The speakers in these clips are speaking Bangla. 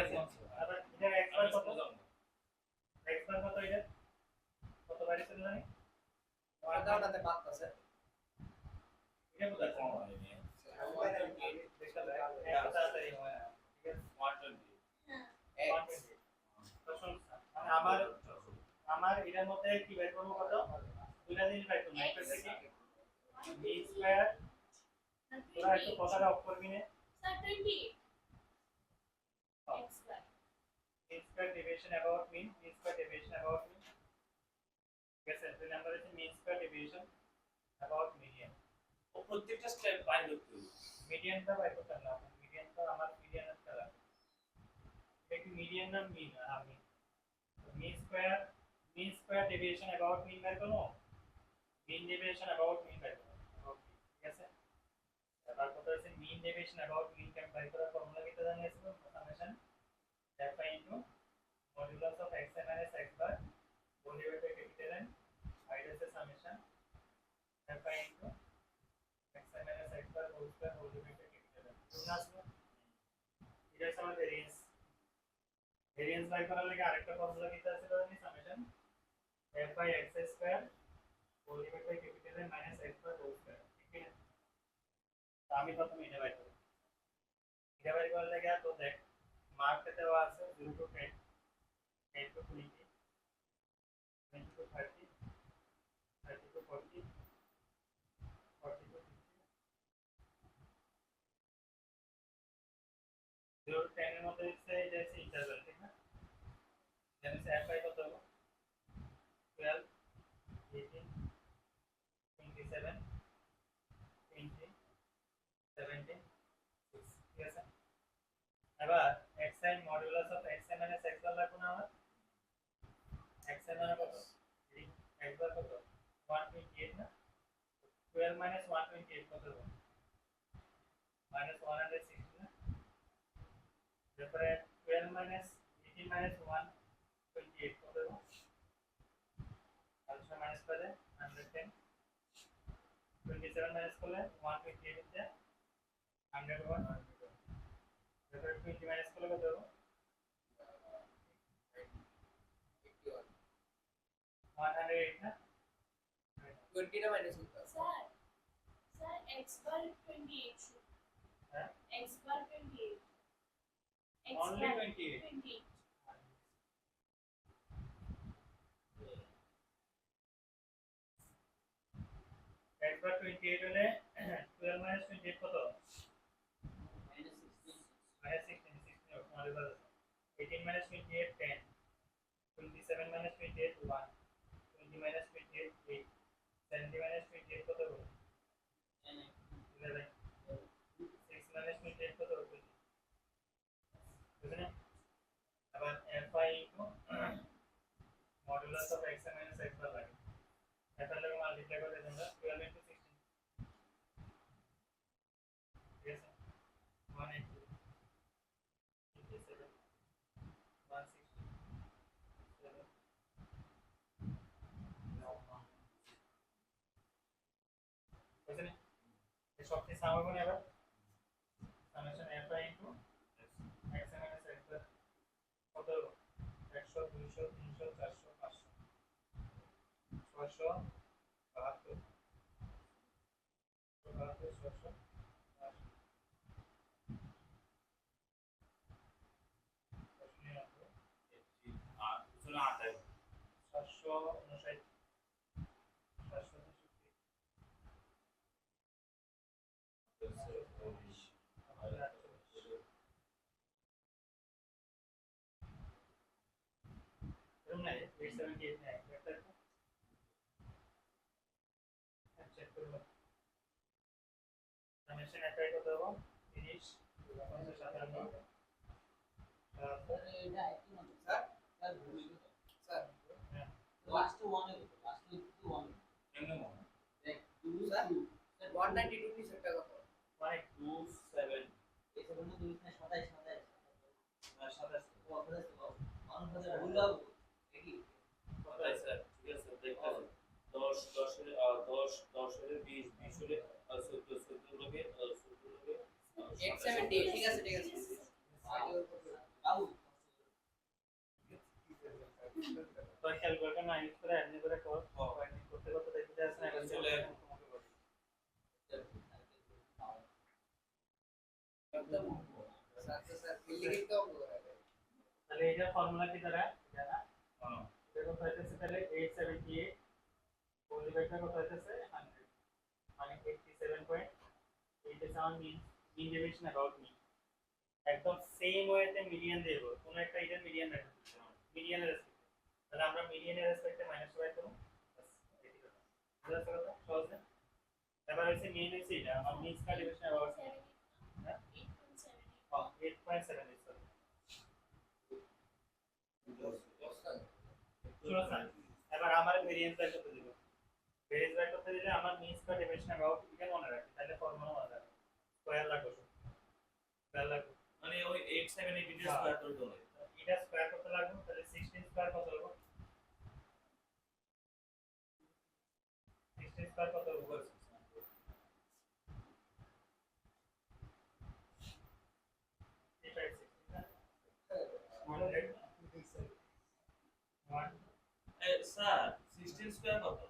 আছে আবার এটা x বার কত x বার কত এটা কত বার ছিল জানি দাওটাতে বাদ আছে এটা কোথায় কম হয় নি দেখা যায় এটা তাড়াতাড়ি হয় ঠিক আছে 120 মানে আমার এটার মধ্যে কি বের করব কত দুইটা জিনিস বের করব একটা থেকে b স্কয়ার তোরা একটু কথাটা অফ করবি না sir 20 x bar mean square deviation about mean square deviation about mean yes sir the number is mean square deviation about median ও প্রত্যেকটা স্টেপ বাইর করতে হবে median টা বাই করতে না median তো আমার median এর দ্বারা এটা কি median না mean আমি mean square deviation about mean বের করব mean deviation about mean বের করব ঠিক আছে এবার কত আছে mean deviation about mean কে বের করার ফর্মুলা কি জানিয়েছিল summation f into modulus of x minus x bar whole divided by capital N minus the summation f into x minus x bar whole square whole divided by capital N আসলো এটা হচ্ছে আমাদের ভেরিয়েন্স বাই করার লাগে আরেকটা ফর্মুলা কি আছে জানি summation f by x square whole divided by capital N minus x bar whole square ঠিক আছে তো আমি প্রথমে এটা বাই করব এটা বাই করার লাগে তো দেখ মার্ক দেওয়া আছে 0 to 10 10 to 20 20 to 30 30 to 40 40 to 50 0 to 10 এর মধ্যে হচ্ছে এটা হচ্ছে ইন্টারভাল ঠিক না জানেন স্যার f কত হবে 12 18 27 20 17 6 ঠিক আছে এবার x sin modulus of x minus x বার লাগবে না আমার x মানে কত x বার কত 128 না 12 minus 128 কত হবে minus 160 না তারপরে 12 minus 18 minus 128 কত হবে আচ্ছা মাইনাস করে 110 27 মাইনাস করলে 128 হচ্ছে 101 তারপরে 20 মাইনাস করলে কত হবে 108 না 20 টা মাইনাস করতে হবে স্যার স্যার x বার 28 হ্যাঁ x বার 28 x Only bar 28? 28 x বার 28 হলে 12 মাইনাস 28 কত minus 16 16 আমাদের কাছে 18 minus 28 10 27 minus 28 1 20 minus 28 8 70 minus 28 কত হবে 11 6 minus 28 কত হবে বুঝলেন আবার fi into modulus of x minus x বার লাগে এটা লাগে মাল্টিপ্লাই করে দেন 12 into 16 ঠিক আছে 180 57 160 7 বুঝলেন এই সবটি সামান্য এবার summation fi into x minus x বার কত 100 200 300 400 500 600 72 600 আর পিছনে 28 759 এরকম নাই 878 নাই একটা চেক করব সামেশন একাই কত হবে 30 57 এটা একটু মানে স্যার স্যার হ্যাঁ last one last two one কেমনে মনে দেখ টু স্যার 192 কি সেটা কত মানে 27 এই সেভেন তো 27 27 ও আপনাদের মানুষ হাজার ভুল দাও দেখি কোথায় স্যার ঠিক আছে দেখতে 10 10 এর 10 10 এর 20 20 এর 14 14 লোকে 14 লোকে x70 ঠিক আছে বাবু তো ক্যালকুলেটর না ইউজ করে এমনি করে কর করতে করতে দেখতে আসে না এটা চলে তোমাকে বলি তাহলে এটা ফর্মুলা কি দ্বারা জানা এটা কত হইতেছে তাহলে 878 হোল ডিভাইডার কত হইতেছে 100 মানে 87.8 is our mean deviation about mean একদম সেম ওয়েতে মিডিয়ান দেব কোন একটা এটা মিডিয়ান রাখতে মিডিয়ানের রেসপেক্টে তাহলে আমরা মিডিয়ানের রেসপেক্টে মাইনাস বাই করব বাস এটি কথা বুঝা গেল সহজ না এবার হচ্ছে মিন হচ্ছে এটা আমার মিন স্কয়ার ডিভিশন about হ্যাঁ 8.7 সরি এবার আমার ভেরিয়েন্স বাই করতে দিব ভেরিয়েন্স বাই করতে দিলে আমার মিন স্কয়ার ডিভিশন about এটা মনে রাখি তাহলে ফর্মুলা মনে রাখি স্কয়ার লাগবে স্কয়ার লাগবে মানে ওই 8 7 8 এটা স্কয়ার করতে হবে এটা স্কয়ার করতে লাগবে তাহলে 16 স্কয়ার কত হবে 16 স্কয়ার কত হবে 100 স্যার 16 স্কয়ার কত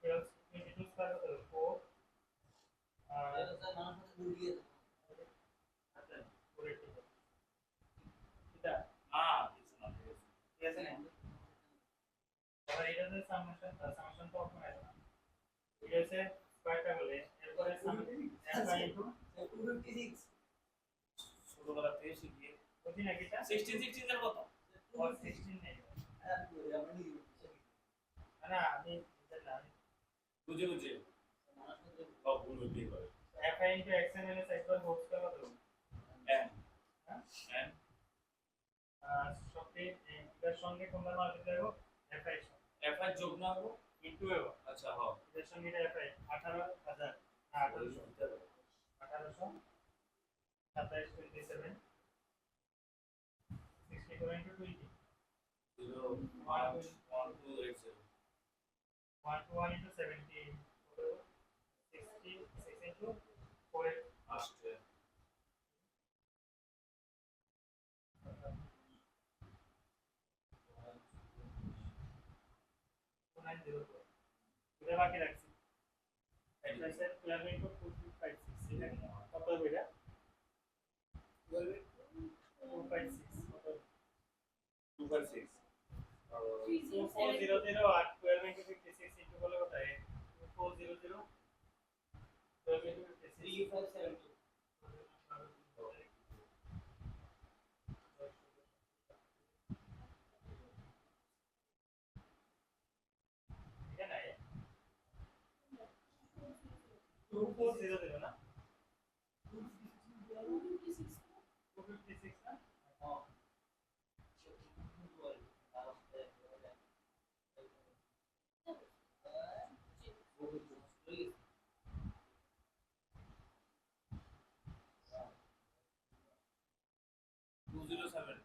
22 স্কয়ার কত 4 এটা কিছু না ঠিক আছে না এবার এটা যে সামেশন তো ওখানে আছে এটা হচ্ছে স্কয়ারটা হলে এরপরে সামেশন f ইনটু 256 ছোটবেলা থেকে শিখিয়ে বুঝি না কিটা 16 এর কত और 16 নেই না আমি বুঝলাম বুঝে বুঝে সব ভুল হতেই পারে f into x minus x বার হোল স্কয়ার কত n n সবটি এর সঙ্গে কোনটা মাল্টিপ্লাই হবে f এর সঙ্গে f এর যোগ না হবো ইনটু হবে আচ্ছা হ্যাঁ এর সঙ্গে এটা f 18000 1800 27 27 64 into 20 0 1 1 2 8 0 1 to 1 into 70 66 into 4 আসছে 904 এটা বাকি রাখছি এটা সেট 12 into 256 এটা কত হবে এটা 256 কত 256 400 আর 12 into 56 into বলে কত হয় 400 12 into 56 3572 এটা নাই 2400 না 256 না two zero seven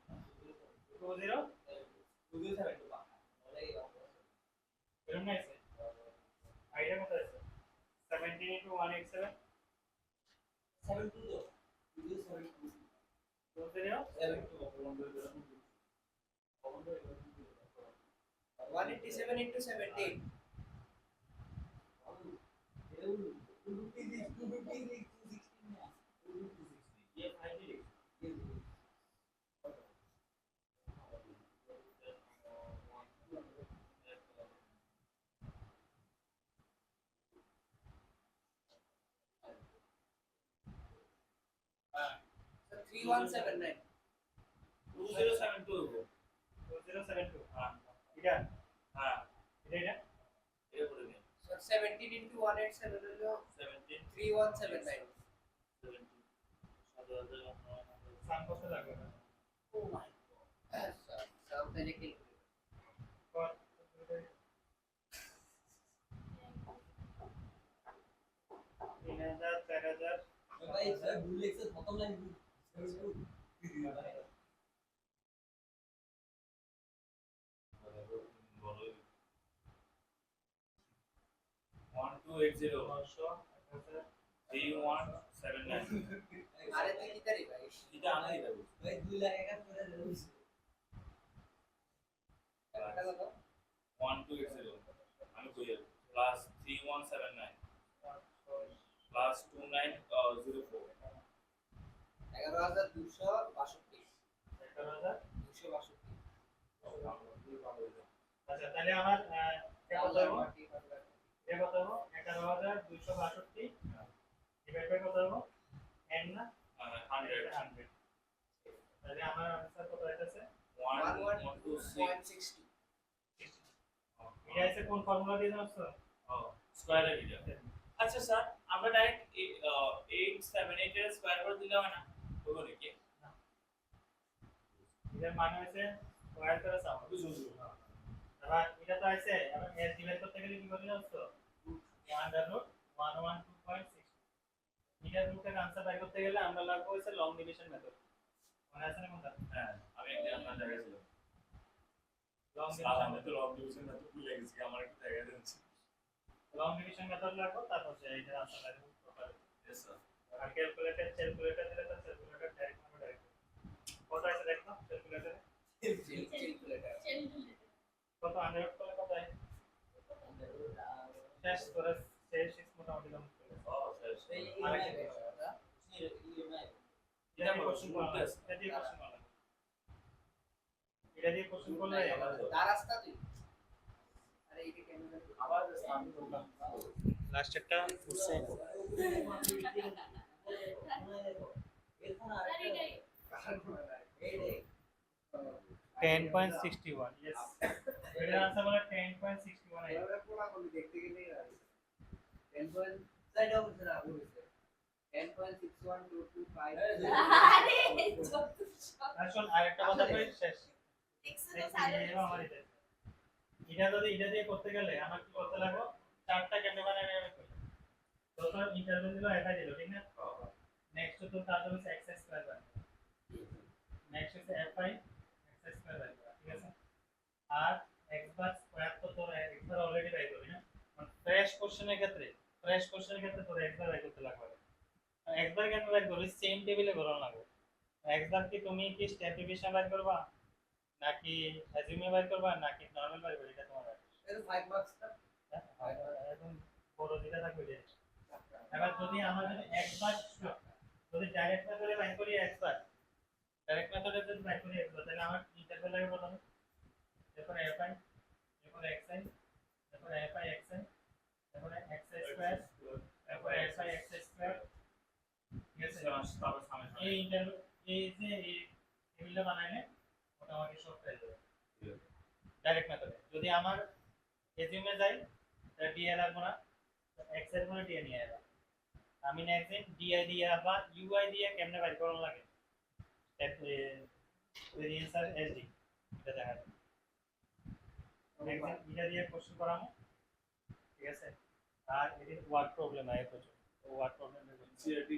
20 এরকম নাই আছে আইডিয়া কত আছে 17 into 187 187 into 17 ये फाइनली So 3179 2072 2072 हाँ এটা हाँ এটা ये बोले नहीं So 17 into 187 হলো 17 3179 17 সাম করতে লাগবে না Oh my god সব তাহলে কি কর 3000 4000 ভাই স্যার ভুল লিখছে প্রথম লাইন ভুল One two eight zero 900 3179 আরে তুই কি তারি ভাই এটা আমি দেব ভাই 2 লাখ টাকা করে দেব এটা কত 1280 আমি কই প্লাস 3179 প্লাস 2904 11,262 11,000 262 আচ্ছা তাহলে আমার এটা কত হলো এটা কত হলো 11,262 ডিভাইড বাই কত হলো n না 100 100 তাহলে আমার आंसर কত হইতাছে 1126 এটা আছে কোন ফর্মুলা দিয়ে জানছো স্কয়ার এরিয়া আচ্ছা স্যার আমরা ডাইরেক্ট 878 এর স্কয়ার করে দিলে হয় না হবে নাকি এর মানে হচ্ছে স্কয়ার করে সাম বুঝুন এবার এটা তো আছে এখন এর ডিভাইড করতে গেলে কি করতে জানছো আন্ডার রুট 112.6 এটার রুটের आंसर বের করতে গেলে আমরা লাগবো হচ্ছে লং ডিভিশন মেথড মনে আছে না কোনটা হ্যাঁ আমি একদিন আপনার জায়গায় ছিলাম লং স্যার আমি তো লং ডিভিশন না তো ভুলে গেছি আমার একটু জায়গায় দিচ্ছি মেথড লাগবো তারপর এটার आंसर বের করতে পারবে यस স্যার আর ক্যালকুলেটর দিলে তো ক্যালকুলেটর ডাইরেক্ট আমরা ডাইরেক্ট কত আছে দেখো ক্যালকুলেটরে কত 100 করলে কত হয় শেষ করে শেষ মোটামুটি লং করে এটা দিয়ে কোশ্চেন করলে এটা দিয়ে কোশ্চেন করলে আবার স্নান করলাম লাস্ট একটা কোশ্চেন 10.61 yes এটার आंसर হলো 10.61 আই আসল আরেকটা কথা কই শেষ আমার এটা যদি এটা দিয়ে করতে গেলে আমার কি করতে লাগবে চারটা কেমনে বানাবে আমি কই প্রথম ইন্টারভ্যাল দিলো একা দিলো ঠিক না নেক্সট তো তার জন্য x স্কয়ার বানাবে নেক্সট হচ্ছে fi x স্কয়ার বানাবে ঠিক আছে আর x বার স্কয়ার তো তোর x বার অলরেডি বাই করবি না ফ্রেশ কোশ্চেনের ক্ষেত্রে তোর x বার বাই করতে লাগবে x বার কেন বাই করবি সেম টেবিলে ভরন লাগবে x বার কি তুমি কি স্টেপ ডিভিশন বাই করবা নাকি অ্যাজিউমে বাই করবা নাকি নরমাল বাই করবা এটা তোমার একদম বড় যেটা থাকবে যে এবার যদি আমরা যদি একবার যদি ডাইরেক্ট মেথডে বাই করি একবার ডাইরেক্ট মেথডে যদি বাই করি একবার তাহলে আমার ইন্টারভ্যাল লাগে প্রথমে এরপর fi এরপর xi এরপর fi xi এরপর xi স্কয়ার এরপর fi x স্কয়ার ঠিক আছে তারপর সামনে এই ইন্টারভ্যাল এই যে এই টেবিলটা বানাইলে মোটামুটি সব পেয়ে যাবে ডাইরেক্ট মেথডে যদি আমার এজিউমে যাই তাহলে di লাগবে না x এর কোনো di নিয়ে আসবা আমি নেক্সট দিন di দিয়ে বা ui দিয়ে কেমনে বাইর করা লাগে ভেরিয়েন্স আর sd এটা দেখা যাবে নেক্সট এটা দিয়ে কোশ্চেন করামু ঠিক আছে আর এটি ওয়ার্ড প্রবলেম আয় প্রচুর ওয়ার্ড প্রবলেম সিআরটি